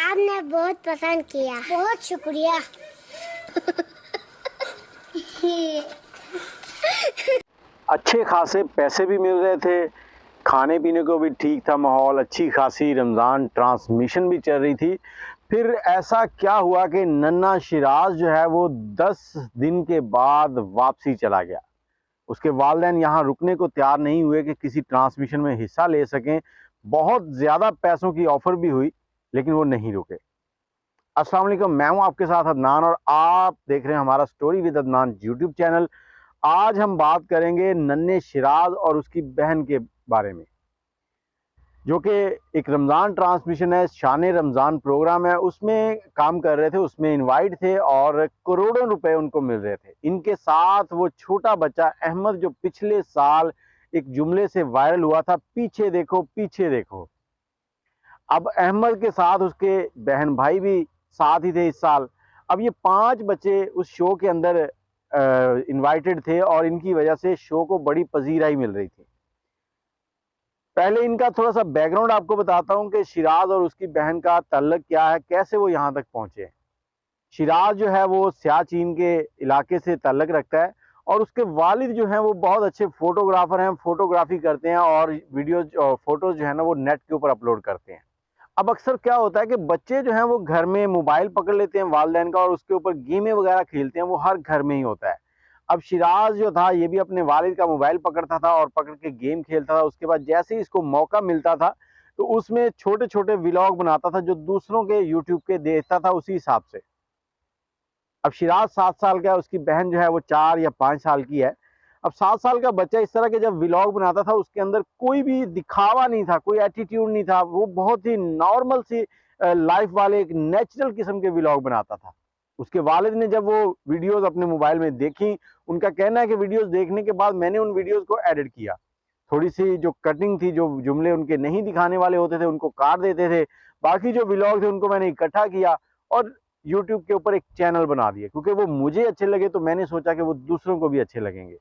आपने बहुत पसंद किया, बहुत शुक्रिया। अच्छे खासे पैसे भी मिल रहे थे, खाने पीने को भी ठीक था माहौल, अच्छी खासी रमज़ान ट्रांसमिशन भी चल रही थी। फिर ऐसा क्या हुआ कि नन्हा शिराज जो है वो 10 दिन के बाद वापसी चला गया। उसके वालिदैन यहाँ रुकने को तैयार नहीं हुए कि किसी ट्रांसमिशन में हिस्सा ले सकें। बहुत ज़्यादा पैसों की ऑफ़र भी हुई, लेकिन वो नहीं रुके। अस्सलाम वालेकुम, मैं हूँ आपके साथ अदनान और आप देख रहे हैं हमारा story with Adnan YouTube channel. आज हम बात करेंगे नन्हे शिराज और उसकी बहन के बारे में, जो कि एक रमज़ान ट्रांसमिशन है, शान रमज़ान प्रोग्राम है, उसमें काम कर रहे थे, उसमें इनवाइट थे और करोड़ों रुपए उनको मिल रहे थे। इनके साथ वो छोटा बच्चा अहमद जो पिछले साल एक जुमले से वायरल हुआ था, पीछे देखो पीछे देखो। अब अहमद के साथ उसके बहन भाई भी साथ ही थे इस साल। अब ये 5 बच्चे उस शो के अंदर इनवाइटेड थे और इनकी वजह से शो को बड़ी पजीराई मिल रही थी। पहले इनका थोड़ा सा बैकग्राउंड आपको बताता हूँ कि शिराज और उसकी बहन का ताल्लुक क्या है, कैसे वो यहाँ तक पहुँचे। शिराज जो है वो सियाचिन के इलाके से ताल्लुक रखता है और उसके वालिद जो हैं वो बहुत अच्छे फोटोग्राफर हैं, फोटोग्राफी करते हैं और वीडियोज और फोटोज जो है ना वो नेट के ऊपर अपलोड करते हैं। अब अक्सर क्या होता है कि बच्चे जो हैं वो घर में मोबाइल पकड़ लेते हैं वालिदैन का और उसके ऊपर गेमें वगैरह खेलते हैं, वो हर घर में ही होता है। अब शिराज जो था ये भी अपने वालिद का मोबाइल पकड़ता था और पकड़ के गेम खेलता था। उसके बाद जैसे ही इसको मौका मिलता था तो उसमें छोटे छोटे व्लॉग बनाता था जो दूसरों के यूट्यूब के देखता था उसी हिसाब से। अब शिराज 7 साल का है, उसकी बहन जो है वो 4 या 5 साल की है। अब 7 साल का बच्चा इस तरह के जब व्लॉग बनाता था उसके अंदर कोई भी दिखावा नहीं था, कोई एटीट्यूड नहीं था, वो बहुत ही नॉर्मल सी लाइफ वाले एक नेचुरल किस्म के व्लॉग बनाता था। उसके वालिद ने जब वो वीडियोस अपने मोबाइल में देखी, उनका कहना है कि वीडियोस देखने के बाद मैंने उन वीडियोस को एडिट किया। थोड़ी सी जो कटिंग थी, जो जुमले उनके नहीं दिखाने वाले होते थे उनको काट देते थे, बाकी जो व्लॉग थे उनको मैंने इकट्ठा किया और यूट्यूब के ऊपर एक चैनल बना दिया। क्योंकि वो मुझे अच्छे लगे तो मैंने सोचा कि वो दूसरों को भी अच्छे लगेंगे।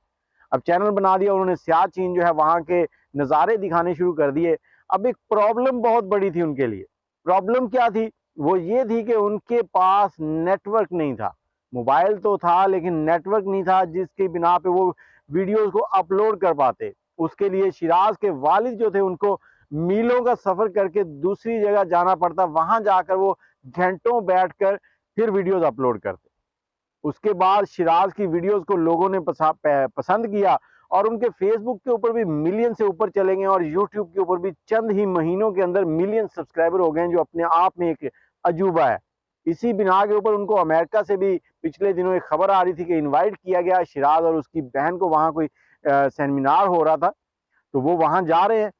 अब चैनल बना दिया, उन्होंने सियाचिन जो है वहाँ के नज़ारे दिखाने शुरू कर दिए। अब एक प्रॉब्लम बहुत बड़ी थी उनके लिए। प्रॉब्लम क्या थी? वो ये थी कि उनके पास नेटवर्क नहीं था। मोबाइल तो था लेकिन नेटवर्क नहीं था, जिसकी बिना पे वो वीडियोस को अपलोड कर पाते। उसके लिए शिराज के वालिद जो थे उनको मीलों का सफ़र करके दूसरी जगह जाना पड़ता, वहाँ जाकर वो घंटों बैठकर फिर वीडियोस अपलोड करते। उसके बाद शिराज की वीडियोस को लोगों ने पसंद किया और उनके फेसबुक के ऊपर भी मिलियन से ऊपर चले गए और यूट्यूब के ऊपर भी चंद ही महीनों के अंदर मिलियन सब्सक्राइबर हो गए, जो अपने आप में एक अजूबा है। इसी बिना के ऊपर उनको अमेरिका से भी पिछले दिनों एक खबर आ रही थी कि इनवाइट किया गया शिराज और उसकी बहन को, वहाँ कोई सेमिनार हो रहा था तो वो वहाँ जा रहे हैं।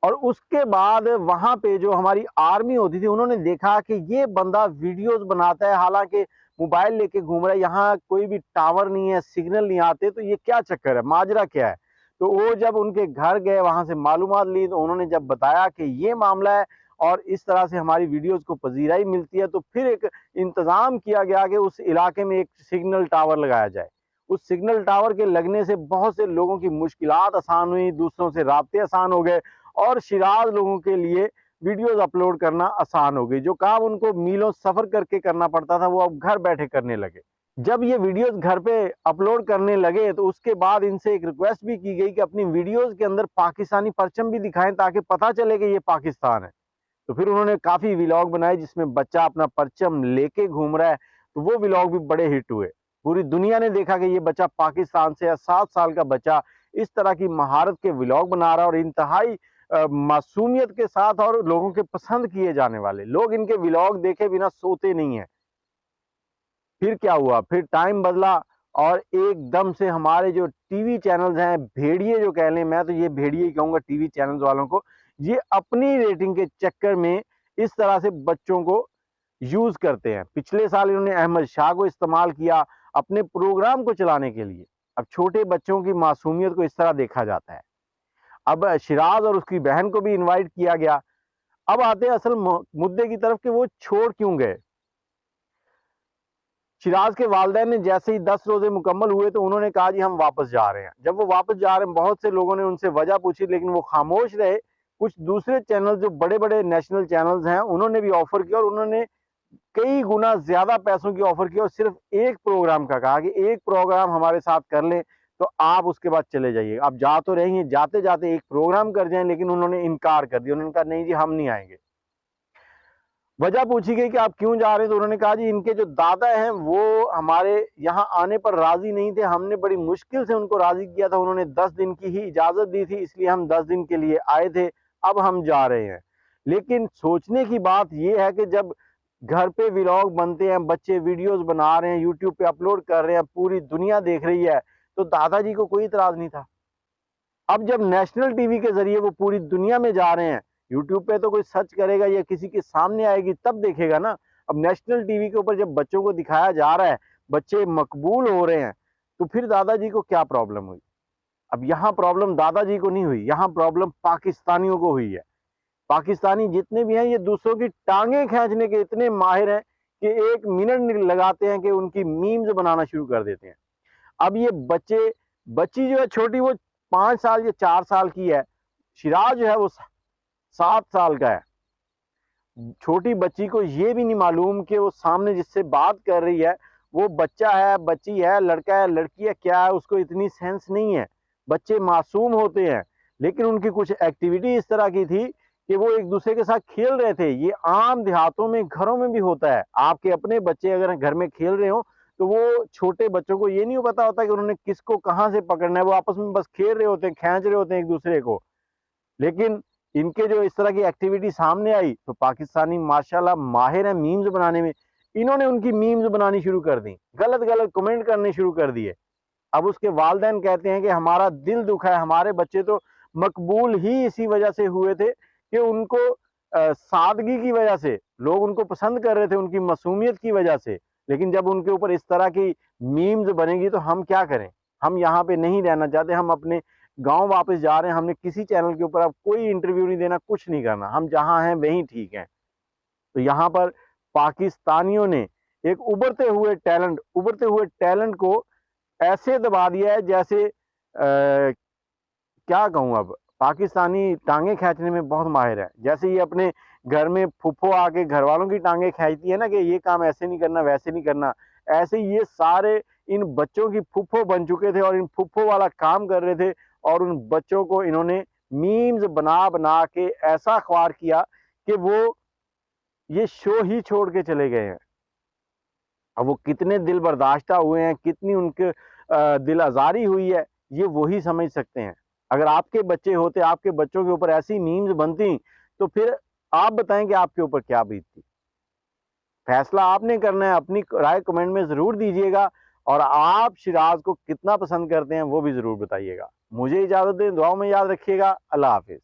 और उसके बाद वहाँ पे जो हमारी आर्मी होती थी उन्होंने देखा कि ये बंदा वीडियोस बनाता है, हालांकि मोबाइल लेके घूम रहा है, यहाँ कोई भी टावर नहीं है, सिग्नल नहीं आते, तो ये क्या चक्कर है, माजरा क्या है। तो वो जब उनके घर गए, वहाँ से मालूमात ली, तो उन्होंने जब बताया कि ये मामला है और इस तरह से हमारी वीडियोस को पजीराई मिलती है, तो फिर एक इंतज़ाम किया गया कि उस इलाके में एक सिग्नल टावर लगाया जाए। उस सिग्नल टावर के लगने से बहुत से लोगों की मुश्किलात आसान हुई, दूसरों से राब्ते आसान हो गए और शिराज लोगों के लिए वीडियोस अपलोड करना आसान हो गई। जो काम उनको मीलों सफ़र करके करना पड़ता था वो अब घर बैठे करने लगे। जब ये वीडियोस घर पे अपलोड करने लगे तो उसके बाद इनसे एक रिक्वेस्ट भी की गई कि अपनी वीडियोस के अंदर पाकिस्तानी परचम भी दिखाएं ताकि पता चले कि ये पाकिस्तान है। तो फिर उन्होंने काफ़ी व्लॉग बनाए जिसमें बच्चा अपना परचम लेके घूम रहा है, तो वो व्लॉग भी बड़े हिट हुए। पूरी दुनिया ने देखा कि ये बच्चा पाकिस्तान से है, 7 साल का बच्चा इस तरह की महारत के व्लॉग बना रहा है और इंतहाई मासूमियत के साथ और लोगों के पसंद किए जाने वाले। लोग इनके व्लॉग देखे बिना सोते नहीं है। फिर क्या हुआ, फिर टाइम बदला और एकदम से हमारे जो टीवी चैनल्स हैं, भेड़िए जो कह लें, मैं तो ये भेड़िए ही कहूँगा टीवी चैनल्स वालों को, ये अपनी रेटिंग के चक्कर में इस तरह से बच्चों को यूज़ करते हैं। पिछले साल इन्होंने अहमद शाह को इस्तेमाल किया अपने प्रोग्राम को चलाने के लिए। अब छोटे बच्चों की मासूमियत को इस तरह देखा जाता है। अब शिराज और उसकी बहन को भी इनवाइट किया गया। अब आते हैं असल मुद्दे की तरफ कि वो छोड़ क्यों गए। शिराज के वालिदैन ने जैसे ही 10 रोजे मुकम्मल हुए तो उन्होंने कहा जी हम वापस जा रहे हैं। जब वो वापस जा रहे हैं, बहुत से लोगों ने उनसे वजह पूछी लेकिन वो खामोश रहे, कुछ दूसरे चैनल जो बड़े बड़े नेशनल चैनल्स हैं उन्होंने भी ऑफर किया और उन्होंने कई गुना ज्यादा पैसों की ऑफर की और सिर्फ एक प्रोग्राम का कहा कि एक प्रोग्राम हमारे साथ कर लें तो आप उसके बाद चले जाइए। आप जा तो रहेंगे, जाते जाते एक प्रोग्राम कर जाएं, लेकिन उन्होंने इनकार कर दिया। उन्होंने कहा नहीं जी, हम नहीं आएंगे। वजह पूछी गई कि आप क्यों जा रहे हैं, तो उन्होंने कहा जी इनके जो दादा हैं वो हमारे यहाँ आने पर राजी नहीं थे, हमने बड़ी मुश्किल से उनको राजी किया था, उन्होंने 10 दिन की ही इजाजत दी थी, इसलिए हम 10 दिन के लिए आए थे, अब हम जा रहे हैं। लेकिन सोचने की बात यह है कि जब घर पे व्लॉग बनते हैं, बच्चे वीडियोस बना रहे हैं, यूट्यूब पे अपलोड कर रहे हैं, पूरी दुनिया देख रही है, तो दादाजी को कोई इतराज नहीं था। अब जब नेशनल टीवी के जरिए वो पूरी दुनिया में जा रहे हैं, यूट्यूब पे तो कोई सर्च करेगा या किसी के सामने आएगी तब देखेगा ना। अब नेशनल टीवी के ऊपर जब बच्चों को दिखाया जा रहा है, बच्चे मकबूल हो रहे हैं, तो फिर दादाजी को क्या प्रॉब्लम हुई? अब यहाँ प्रॉब्लम दादाजी को नहीं हुई, यहाँ प्रॉब्लम पाकिस्तानियों को हुई है। पाकिस्तानी जितने भी हैं ये दूसरों की टांगे खींचने के इतने माहिर हैं कि 1 मिनट नहीं लगाते हैं कि उनकी मीम्स बनाना शुरू कर देते हैं। अब ये बच्ची जो है छोटी, वो 5 साल या 4 साल की है, शिराज जो है वो 7 साल का है। छोटी बच्ची को ये भी नहीं मालूम कि वो सामने जिससे बात कर रही है वो बच्चा है, बच्ची है, लड़का है, लड़की है, क्या है, उसको इतनी सेंस नहीं है। बच्चे मासूम होते हैं, लेकिन उनकी कुछ एक्टिविटी इस तरह की थी कि वो एक दूसरे के साथ खेल रहे थे। ये आम देहातों में, घरों में भी होता है। आपके अपने बच्चे अगर घर में खेल रहे हो तो वो छोटे बच्चों को ये नहीं पता होता कि उन्होंने किसको कहाँ से पकड़ना है, वो आपस में बस खेल रहे होते हैं, खींच रहे होते हैं एक दूसरे को। लेकिन इनके जो इस तरह की एक्टिविटी सामने आई तो पाकिस्तानी माशाल्लाह माहिर है मीम्स बनाने में, इन्होंने उनकी मीम्स बनानी शुरू कर दी, गलत गलत कमेंट करने शुरू कर दिए। अब उसके वालिदैन कहते हैं कि हमारा दिल दुखा है, हमारे बच्चे तो मकबूल ही इसी वजह से हुए थे कि उनको सादगी की वजह से लोग उनको पसंद कर रहे थे, उनकी मासूमियत की वजह से। लेकिन जब उनके ऊपर इस तरह की मीम्स बनेगी तो हम क्या करें? हम यहाँ पे नहीं रहना चाहते, हम अपने गांव वापस जा रहे हैं। हमने किसी चैनल के ऊपर अब कोई इंटरव्यू नहीं देना, कुछ नहीं करना, हम जहाँ हैं वहीं ठीक हैं। तो यहाँ पर पाकिस्तानियों ने एक उभरते हुए टैलेंट को ऐसे दबा दिया है जैसे क्या कहूँ। अब पाकिस्तानी टांगे खींचने में बहुत माहिर है। जैसे ये अपने घर में फुफ्फो आके घर वालों की टांगे खींचती है ना कि ये काम ऐसे नहीं करना, वैसे नहीं करना, ऐसे ये सारे इन बच्चों की फुफ्फो बन चुके थे और इन फुफ्फो वाला काम कर रहे थे। और उन बच्चों को इन्होंने मीम्स बना बना के ऐसा ख्वार किया कि वो ये शो ही छोड़ के चले गए हैं। अब वो कितने दिल बर्दाश्ता हुए हैं, कितनी उनके दिल आजारी हुई है, ये वही समझ सकते हैं। अगर आपके बच्चे होते, आपके बच्चों के ऊपर ऐसी मीम्स बनती, तो फिर आप बताएं कि आपके ऊपर क्या बीतती। फैसला आपने करना है, अपनी राय कमेंट में जरूर दीजिएगा और आप शिराज को कितना पसंद करते हैं वो भी जरूर बताइएगा। मुझे इजाजत दें, दुआओं में याद रखिएगा। अल्लाह हाफिज।